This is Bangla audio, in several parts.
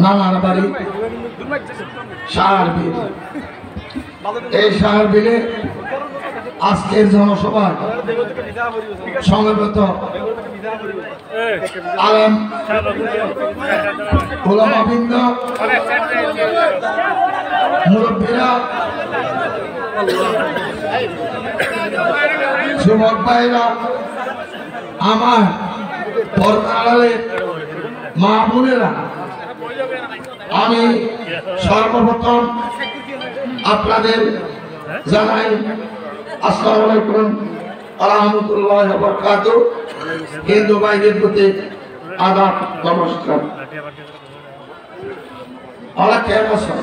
নানার বাড়ি সাহারবিল। এই সাহারবিলে আজকের জনসভায় সমবেত আলেম ওলামাবৃন্দ, মুরব্বীরা, যুবক ভাইরা, আমার পর্দার আড়ালের মা বোনেরা, আমি সর্বপ্রথম আপনাদের জানাই আসসালামু আলাইকুম ওয়া রাহমাতুল্লাহি ওয়া বারাকাতুহু। হিন্দু ভাইদের প্রতি আদাব, নমস্কার। আল্লাহ কেমন আছেন?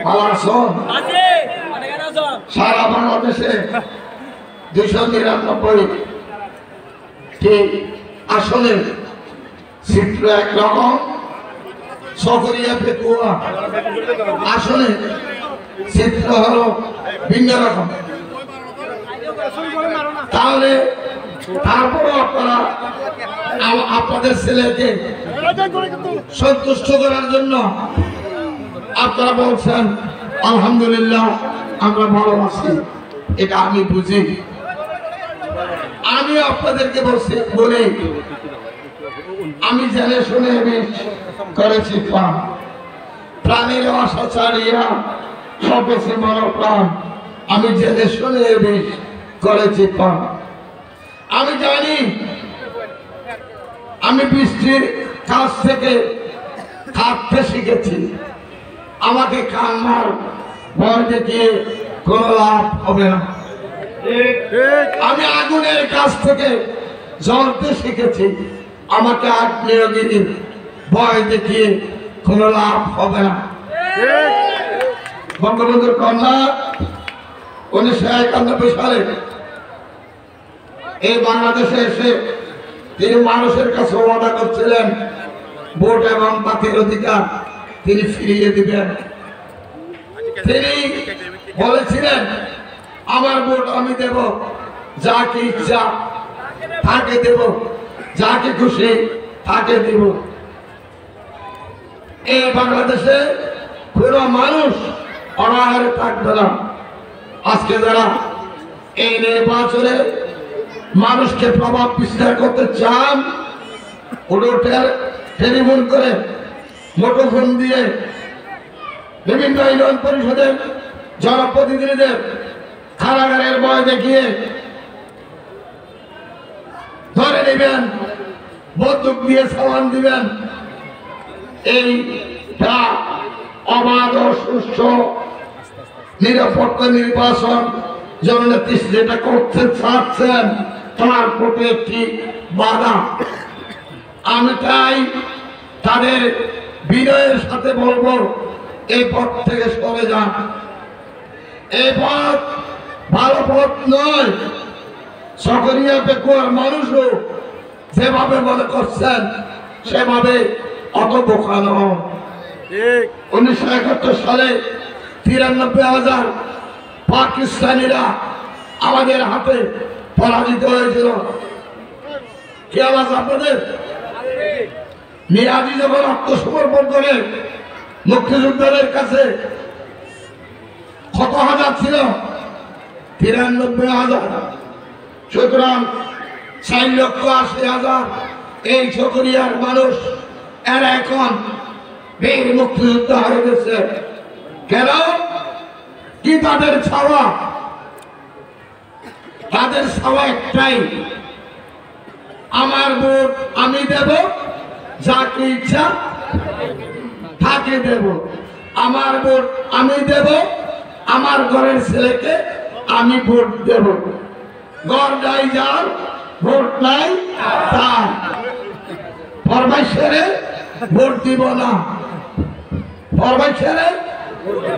ভালো আছেন? সারা বাংলাদেশে 293টি আসনে চিত্র একরকম, সকরিয়া পেকুয়া আসনে চিত্র হলো ভিন্ন রকম। তাহলে তারপরও আপনারা আপনাদের ছেলেকে সন্তুষ্ট করার জন্য আপনারা বলছেন আলহামদুলিল্লাহ আমরা ভালো আছি। এটা আমি বুঝি। আমি আপনাদেরকে বলি আমি জেনে শুনে বেশ করেছি প্রাণ, প্রাণের আশা ছাড়িয়া সবেছে মনো প্রাণ। আমি জেনে শুনে বেশ করেছি প্রাণ। আমি জানি আমি বৃষ্টির কাছ থেকে থাকতে শিখেছি। আমাকে কান্নার ভয় দেখিয়ে কোনো লাভ হবে না। আমি আগুনের কাছ থেকে জ্বলতে শিখেছি। আমাকে আগ্নেয়গিরির ভয় দেখিয়ে কোনো লাভ হবে না। বঙ্গবন্ধুর কন্যা 1991 সালে এই বাংলাদেশে এসে তিনি মানুষের কাছে ওয়াদা করছিলেন ভোট এবং বাতির অধিকার তিনি ফিরিয়ে দিবেন। তিনি বলেছিলেন আমার ভোট আমি দেব, যাকে ইচ্ছা তাকে দেব, যাকে খুশি তাকে দেব। এই বাংলাদেশে কোনো মানুষ অনাহারে থাকবে না। আজকে যারা এই নির্বাচনে মানুষকে প্রভাব বিস্তার করতে চান, টেলিফোন করে মুঠোফোন দিয়ে বিভিন্ন ইউনিয়ন পরিষদের জনপ্রতিনিধিদের কারাগারের ভয় দেখিয়ে ধরে নেবেন, বন্দুক দিয়ে সালান দিবেন। এইটা অবাধ ও সুষ্ঠু নিরপেক্ষ নির্বাচন জননেত্রী যেটা করতে চাচ্ছেন তার প্রতি একটি বাধা। আমি তাই তাদের বিনয়ের সাথে বলবো এই পথ থেকে সরে যান। এই পথ ভালো পথ নয়। সকরিয়া পেকুয়ার মানুষও যেভাবে মনে করছেন সেভাবে অত বোকা নয়। 1971 সালে 93,000 পাকিস্তানিরা আমাদের হাতে পরাজিত হয়েছিল। খেয়াল আছে আপনাদের? মিয়াজি যখন আত্মসমর্পণ করে মুক্তিযোদ্ধাদের কাছে কত হাজার ছিল? 93,000। সুতরাং 4,80,000 এই চকরিয়ার মানুষ এরা এখন বীর মুক্তিযোদ্ধা হয়ে গেছে। কেন? কি তাদের ছাওয়া? তাদের ছাওয়া একটাই, আমার ভোট আমি দেব, যাকে ইচ্ছা তাকে দেব। আমার ভোট আমি দেব, আমার ঘরের ছেলেকে আমি ভোট দেব। ঘর নাই যার, ভোট নাই তার। ফরমাইশেরে ভোট দিব না, ফরমাইশেরে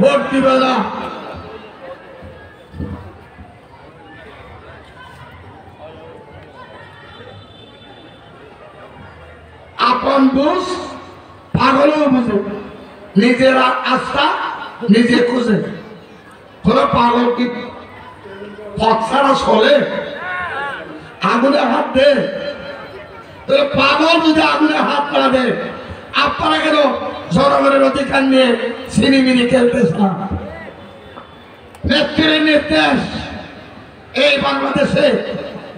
ভোট দিব না। আপন বুঝ পাগলও বুঝে, নিজের আস্থা নিজে খুঁজে। কোন পাগল কি পথ ছাড়া চলে? আগুনে হাত দে। পাগল যদি আগুনে হাত না দেয় আপনারা কেন জনগণের অধিকার নিয়ে সিনেমিনি খেলতেছেন? নেত্রীর নির্দেশ, এই বাংলাদেশে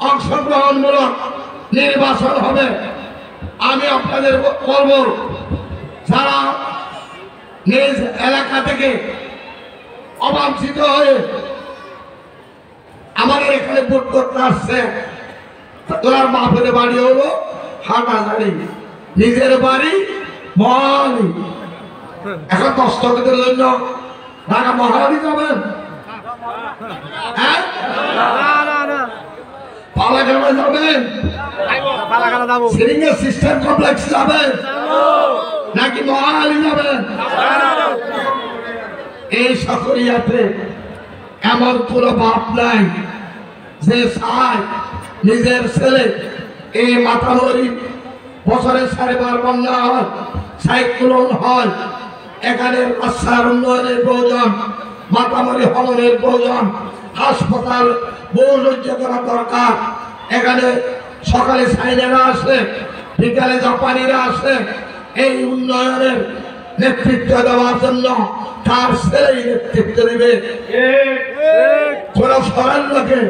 অংশগ্রহণমূলক নির্বাচন হবে। আমি আপনাদের বলবো, যারা নিজ এলাকা থেকে অবাঞ্ছিত হয়ে আমাদের এখানে ভোট করতে আসছে, তোর বাপের বাড়ি হলো হাটাজারি, নিজের বাড়ি মহালি। এখন দস্তখতের জন্য ঢাকা মহালি যাবেন? হ্যাঁ, পালাগানা যাবেন? সিরিঙ্গা সিস্টেম কমপ্লেক্স যাবেন নাকি মহালি যাবেন? এই সকরিয়াতে এমন কোনো বাপ নাই যে চায় নিজের ছেলে এই মাতামরি বছরে 4.5 বন্যা হয়, সাইক্লোন হয়, এখানে রাস্তার উন্নয়নের প্রয়োজন, মাতামরি হলনের প্রয়োজন, হাসপাতাল বহুযোগ্য করা দরকার। এখানে সকালে চাইনারা আসে, বিকালে জাপানিরা আসে। এই উন্নয়নের নেতৃত্ব দেওয়ার জন্য তার ছেলেই নেতৃত্ব দিবে, কোন সরার লোকে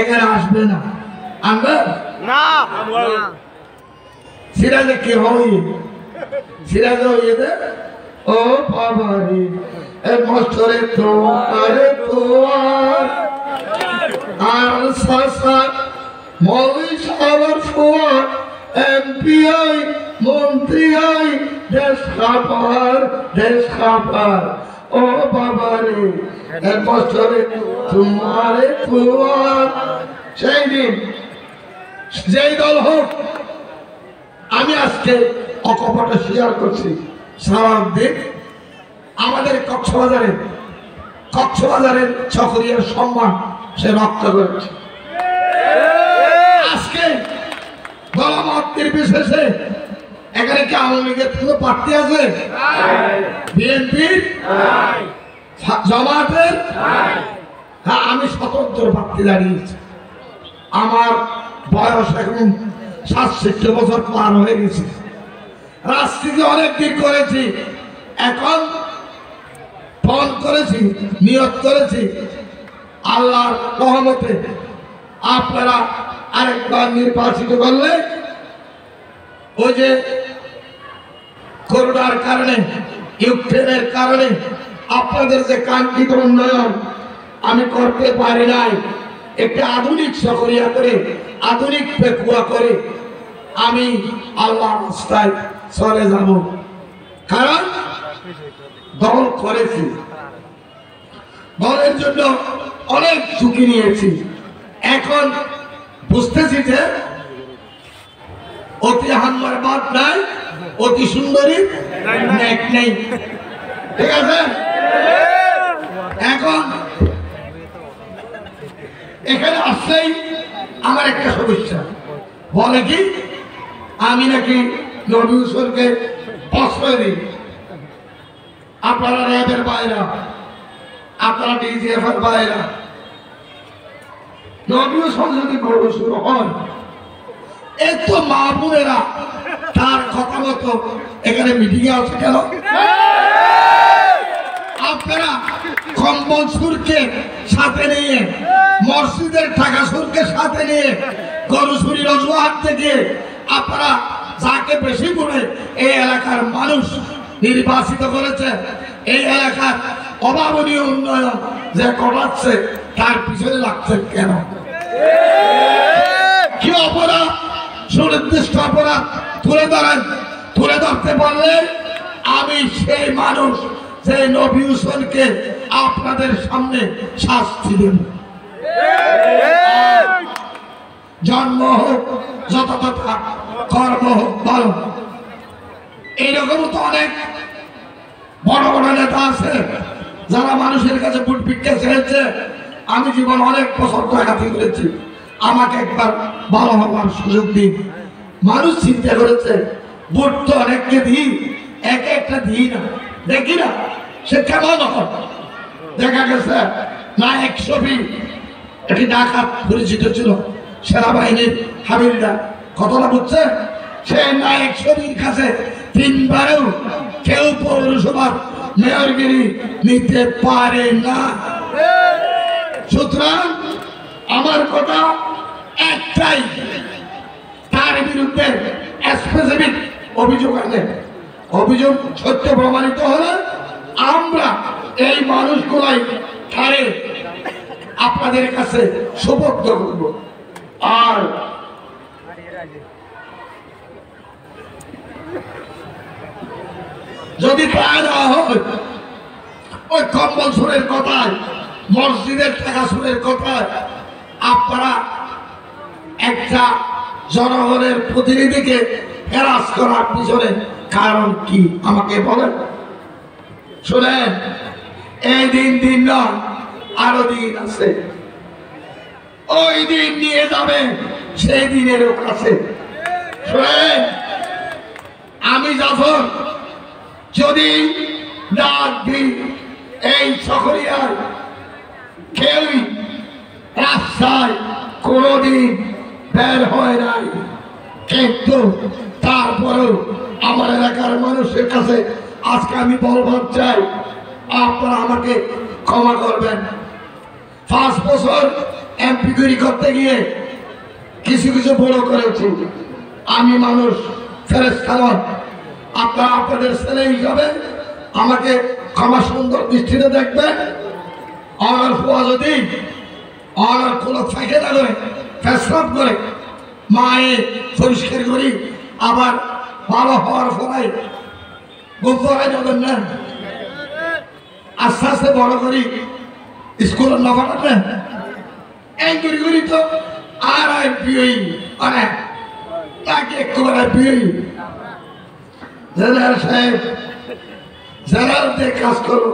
এখানে আসবে না। আনবে না? সিরাজে কি হই? সিরাজে হইয়ে দে ও বাবারে এ মস্তরে তোমারে তোমার আর সাসা মৌলি সাবার ফোয়ার এমপিআই মন্ত্রী আই দেশ খাপার ও বাবারে এ মস্তরে তোমারে তোমার। সেই দিন যেই দল হোক, আমি আজকে অকপটে শেয়ার করছি, সারাদিন আমাদের কক্সবাজারের চকরিয়ার সম্মান সে রক্ষা করেছে। আজকে দলমত নির্বিশেষে এখানে কি আওয়ামী লীগের কোনো প্রার্থী আছে? বিএনপির, জামাতের? হ্যাঁ, আমি স্বতন্ত্র প্রার্থী দাঁড়িয়েছি। আমার বয়স এখন 67 বছর পার হয়ে গেছে। রাজনীতি অনেক দিন করেছি, এখন ফোন করেছি, নিয়ত করেছি আল্লাহর রহমতে আপনারা আরেকবার নির্বাচিত করলে ওই যে করোনার কারণে, ইউক্রেনের কারণে আপনাদের যে কাঙ্ক্ষিত উন্নয়ন আমি করতে পারি নাই, একটা আধুনিক সকরিয়া করে, আধুনিক পেকুয়া করে আমি আল্লাহর রাস্তায় চলে যাব। কারণ দল করেছি, দলের জন্য অনেক ঝুঁকি নিয়েছি। এখন বুঝতেছি যে অতি হাম্মার বাদ নাই, অতি সুন্দরী নেক নেই। ঠিক আছে? এখন এখানে আসলেই আমার একটা সমস্যা, বলে কি আমি নাকি নবী হুজুরকে প্রশ্রয় দিই। আপনারা র্যাবের বাইরা, আপনারা ডিজিএফ এর বাইরা, নবী হুজুর যদি গরু শুরু হয়, এত মা বোনেরা তার কথা মতো এখানে মিটিং এ আছে কেন? আপনারা কম্বল সুরকে সাথে নিয়ে, মসজিদের টাকা সুরকে সাথে নিয়ে, গরু চুরির অজুহাত থেকে আপনারা যাকে বেশি করে এই এলাকার মানুষ নির্বাচিত করেছে, এই এলাকার অভাবনীয় উন্নয়ন যে করাচ্ছে তার পিছনে লাগছে কেন? কি অপরাধ, সুনির্দিষ্ট অপরাধ তুলে ধরেন। তুলে ধরতে পারলে আমি সেই মানুষ যে নবী হুসেনকে আপনাদের সামনে শাস্তি দেব। জন্ম হোক যথাযথা, কর্ম হোক ভালো। এইরকম তো অনেক বড় বড় নেতা আছে যারা মানুষের কাছে ভোট ভিক্ষা চেয়েছে। আমি জীবন অনেক বছর ডাকাতি করেছি, আমাকে একবার ভালো হওয়ার সুযোগ দিন। মানুষ চিন্তা করেছে ভোট তো অনেককে দিই, একে একটা দিই না, দেখি না সে কেমন হয়। দেখা গেছে নায়ক ছবি একটি ডাকাত পরিচিত ছিল, সেনাবাহিনীর হাবিলদার। কথাটা বুঝছে? সে নায়ক ছবির কাছে 3 বারেও কেউ পৌরসভার মেয়রগিরি নিতে পারে না। সুতরাং আমার কথা একটাই, তার বিরুদ্ধে স্পেসিফিক অভিযোগ আনে, অভিযোগ সত্য প্রমাণিত হলে আমরা এই মানুষগুলাই তারে আপনাদের কাছে সুপর্দ করব। আর যদি পাওয়া দেওয়া হয় ওই কম্বল সুরের কথায়, মসজিদের টাকা সুরের কথায় আপনারা একটা জনগণের প্রতিনিধিকে হেরাস করার পিছনে কারণ কি আমাকে বলেন। শুনেন, এই দিন নয়, আরো দিন আছে। ওই দিন নিয়ে যাবে সেই দিনেরও কাছে। শুনেন, আমি যখন যদি ডাক দিই এই শহরিয়ায় কেউই রাস্তায় কোনোদিন বের হয় নাই, কিন্তু তারপরেও আমার এলাকার মানুষের কাছে আজকে আমি বলবার চাই, আপনারা আমাকে ক্ষমা করবেন। 5 বছর এমপিগিরি করতে গিয়ে কিছু কিছু বড় করেছি। আমি মানুষ, ফেরেশতা নয়। আপনারা আপনাদের ছেলে হিসাবে আমাকে ক্ষমা সুন্দর দৃষ্টিতে দেখবেন। আমার ফুয়া যদি আমার কোনো থাকে না করে ফেসলাপ করে মায়ে পরিষ্কার করি, আবার ভালো হওয়ার পরে গোপরে যাবেন না, আস্তে আস্তে বড় করি স্কুলের নফাটা এই করি করি তো আর এমপিওই মানে তাকে একেবারে পিওই জেনারেল সাহেব, জেনারেলদের কাজ করো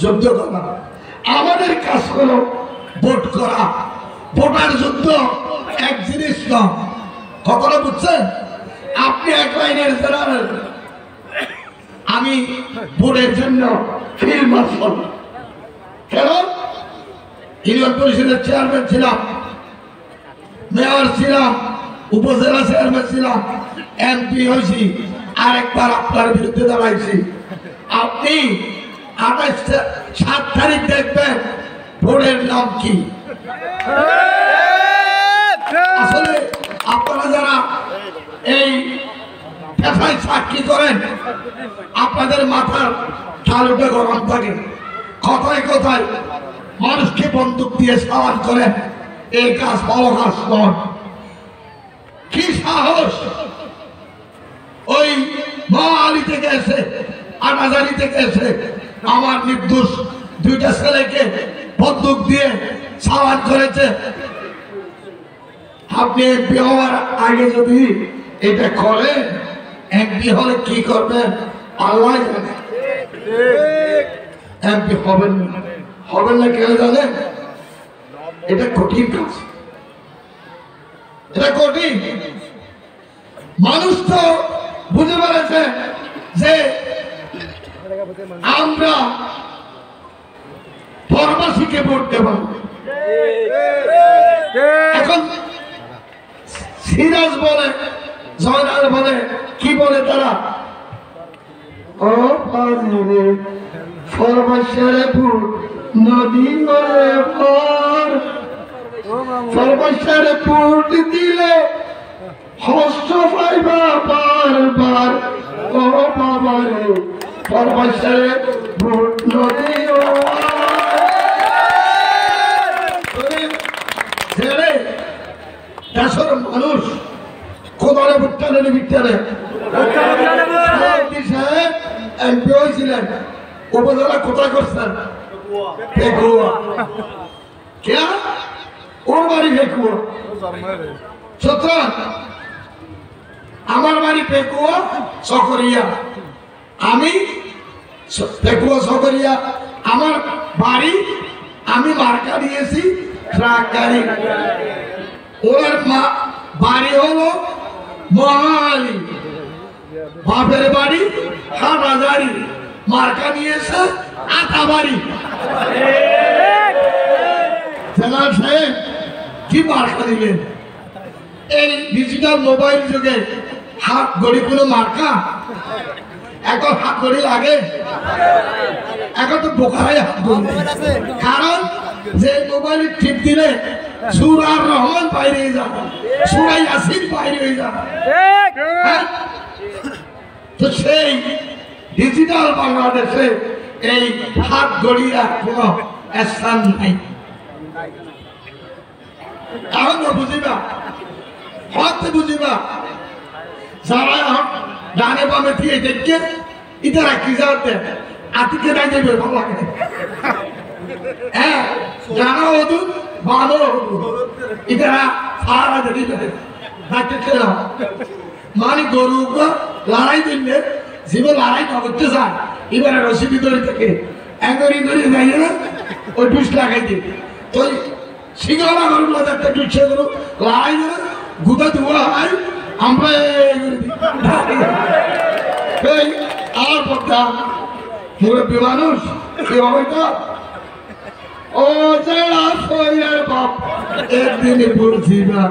যুদ্ধ করা, আমাদের কাজ করো ভোট করা। ভোটার যুদ্ধ এক জিনিস নয়, কখনো বুঝছেন? আপনি এক লাইনের জেনারেল, আমি ভোটের জন্য ফিল্ড মার্শাল। কেন? ইউনিয়ন পরিষদের চেয়ারম্যান ছিলাম, মেয়র ছিলাম, উপজেলা চেয়ারম্যান ছিলাম, এমপি হয়েছি, আরেকবার আপনার বিরুদ্ধে দাঁড়াইছি। আপনি 7 তারিখ দেখবেন ভোটের নাম কি। আসলে আপনারা যারা এই পেশায় চাকরি করেন আপনাদের মাথার তালুটা গরম থাকে, কথায় কথায় মানুষকে বন্দুক দিয়ে সাওয়াল করেন, এই কাজ ভালো কাজ নয়। কি সাহস ওই মহালি থেকে এসে আনাজারি থেকে এসে আমার নির্দোষ 2টা ছেলেকে বন্দুক দিয়ে সাওয়াল করেছে। আপনি এমপি হওয়ার আগে যদি এটা করেন, এমপি হলে কি করবেন আল্লাহ জানে। এমপি হবেন না কেন জানেন? এটা কঠিন কাজ, এটা কঠিন। মানুষ তো বুঝে পেরেছে যে আমরা ফরমাসিকে ভোট দেব। এখন সিরাজ বলে, জয়নাল বলে, কি বলে তারা? ও পারে ফরমাসের ভোট নদী করে পর, ফরমাসের ভোট দিলে হস্ত পাইবা বারবার। ও বাবারে ফরমাসের ভোট নদী ছেড়ে দেশের মানুষ কোদালে ভুট্টানের ভিতরে এমপি হয়েছিলেন, উপজেলা কোথায় করছেন? পেকুয়া। কে? ওর বাড়ি পেকুয়া। সুতরাং আমার বাড়ি পেকুয়া সকরিয়া, আমি পেকুয়া সকরিয়া আমার বাড়ি। আমি মার্কা দিয়েছি ট্রাক গাড়ি। ওর বাড়ি হলো মহালি, বাপের বাড়ি হাটাজারি, মার্কা নিয়েছে আটাবাড়ি। জেনারেল সাহেব কি মার্কা দিলেন? এই ডিজিটাল মোবাইল যুগে হাত ঘড়ি কোনো মার্কা এখন হাত ঘড়ি লাগে এখন তো বোকারাই হাত ঘড়ি কারণ যে মোবাইল টিপ দিলে সূরা রহমান বাইরে হয়ে যাবে সূরা ইয়াসিন বাইরে হয়ে যাবে তো সেই ডিজিটাল বাংলাদেশে এই হাত ঘড়ির আর কোনো স্থান নাই এখন তো বুঝিবা হতে বুঝিবা যারা ডানে বামে দিয়ে দেখে ইতারা কি যাতে আতিকে নাই যাবে ভালো লাগে হ্যাঁ ডানা হদু বামও হদু ইতারা সারা দেখি ডাকতে খেলাম মানে গরু লড়াই দিলে জীবন লড়াই করতে যায় এবারে রসিদি ধরে থেকে এগরি ধরে যাই না ওই টুস লাগাই দিই তো সিঙ্গলা গরু একটা টুসে গরু লড়াই দিলে গুদা ধোয়া হয় আমরা আর পড়তাম মুরব্বী মানুষ কি হবে তো ও যারা শরীরের বাপ একদিন বুঝিবা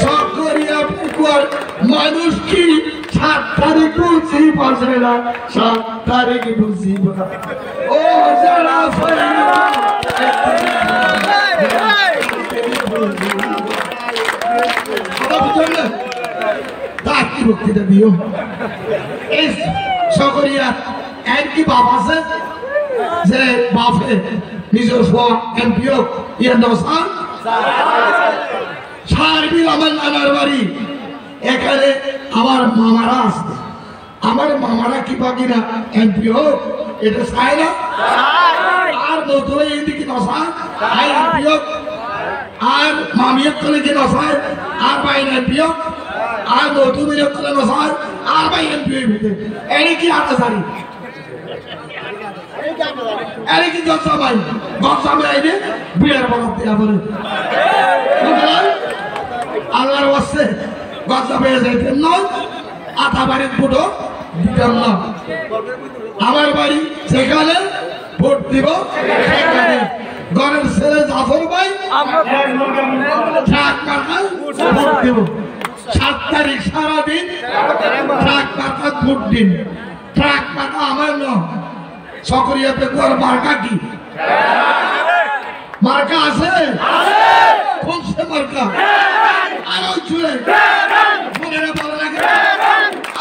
সব করিয়া পুকুর মানুষ কি 7 তারিখ বুঝি পারছে না 7 তারিখ বুঝিবা ও যারা কি বক্তৃতা দিও এই সকরিয়া এর কি বাপ আছে যে বাপে নিজের এমপিও ইয়ে নসা সারবিল আমার নানার বাড়ি এখানে আমার মামারা আছে আমার মামারা কি পাবি না এমপিও এটা চায় না আর নতুন এইদিকে নসা এমপিও আর মামিয়ত করে কি নসায় আর বাইরে এমপিও আর নতুন করে নসায় আর বাই এমপিও এই কি আটা সারি আরে কি গছামাই গছামাই আইনে বিয়ার বানাতে হবে আল্লাহর ওয়াস্তে গছামাই যাইতেন না আটা বাড়ির ফুটো দিতাম না আমার বাড়ি সেখানে ভোট দিব সেখানে ঘরের ছেলে জাফর ভাই ট্রাক মার্কা ভোট দিব 7 তারিখ সারাদিন ট্রাক মার্কা ভোট দিন ট্রাক মার্কা আমার নয় সকরিয়াতে তোর মার্কা কি মার্কা আছে কোন সে মার্কা আরো চুলে মনে ভালো লাগে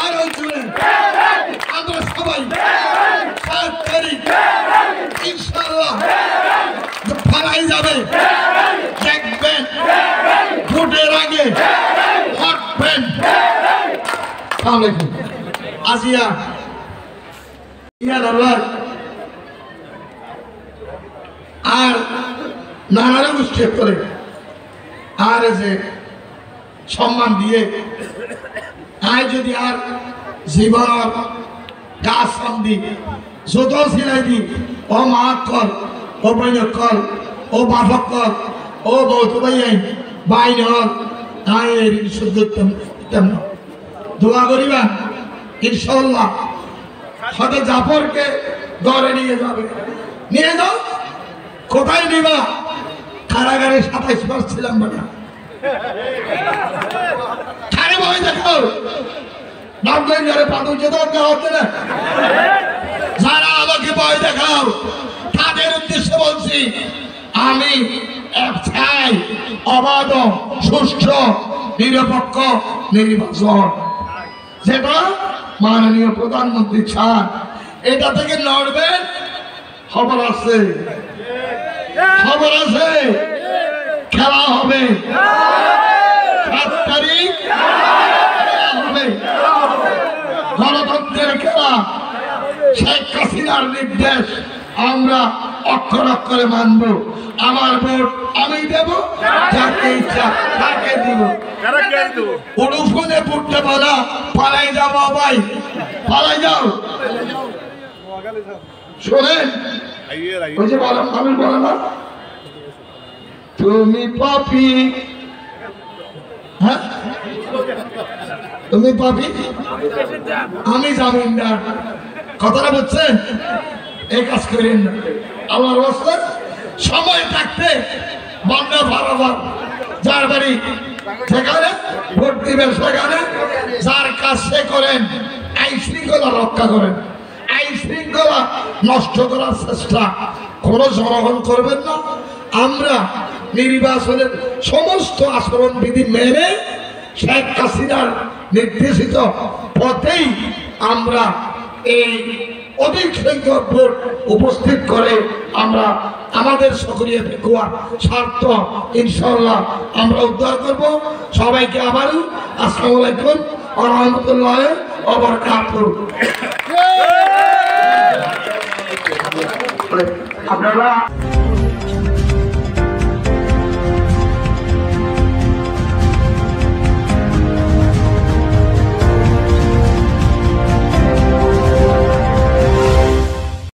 আরো চুলে আমরা সবাই 7 তারিখ ইনশাআল্লাহ ফালাই যাবে দেখবেন ভোটের আগে হটবেন আসসালামু আজিয়া ইয়া দরবার আর নানারা উচ্ছেদ করে আর যে সম্মান দিয়ে আয় যদি আর জীবনের কাজ সন্ধি যত সিলাই দি ও মা কর ও বৈন কর ও বাপক কর ও বৌদ্ধ ভাই বাইন আয়ের শুদ্ধ দোয়া করিবা ইনশাআল্লাহ সাথে জাফরকে ধরে নিয়ে যাবে নিয়ে যাও কোথায় নিবা কারাগারে 27 মাস ছিলাম না খারে ভয় দেখো নামলেন যারা পাদু যেতে হচ্ছে না যারা আমাকে ভয় দেখাও তাদের উদ্দেশ্যে বলছি আমি চাই অবাধ সুষ্ঠু নিরপেক্ষ নির্বাচন যেটা মাননীয় প্রধানমন্ত্রী চান এটা থেকে লড়বেন খবর আছে খেলা হবে 7 তারিখ হবে গণতন্ত্রের খেলা শেখ হাসিনার নির্দেশ আমরা অক্ষর অক্ষরে মানব আমার ভোট আমি দেব যাকে ইচ্ছা তাকে দিব উড়ুফুনে ফুটতে বলা পালাই যাবো ভাই পালাই যাও শোনেন ওই যে বলেন আমি বলে না তুমি পাপি হ্যাঁ তুমি পাপি আমি জামিনদার কথাটা বুঝছেন এই কাজ করেন না আমার অবস্থা সময় থাকতে বাংলা ভাড়া যার বাড়ি সেখানে ভোট দিবেন, সেখানে যার কাজ সে করেন, আইন শৃঙ্খলা রক্ষা করেন। আইন শৃঙ্খলা নষ্ট করার চেষ্টা কোনো জনগণ করবেন না। আমরা নির্বাচনের সমস্ত আচরণ বিধি মেনে শেখ হাসিনার নির্দেশিত পথেই আমরা এই অধিক সংখ্যক ভোট উপস্থিত করে আমরা আমাদের সক্রিয় পেকুয়ার স্বার্থ ইনশাআল্লাহ আমরা উদ্ধার করব। সবাইকে আবারও আসসালামু আলাইকুম ওয়া রাহমাতুল্লাহি ওয়া বারাকাতুহু। আপনারা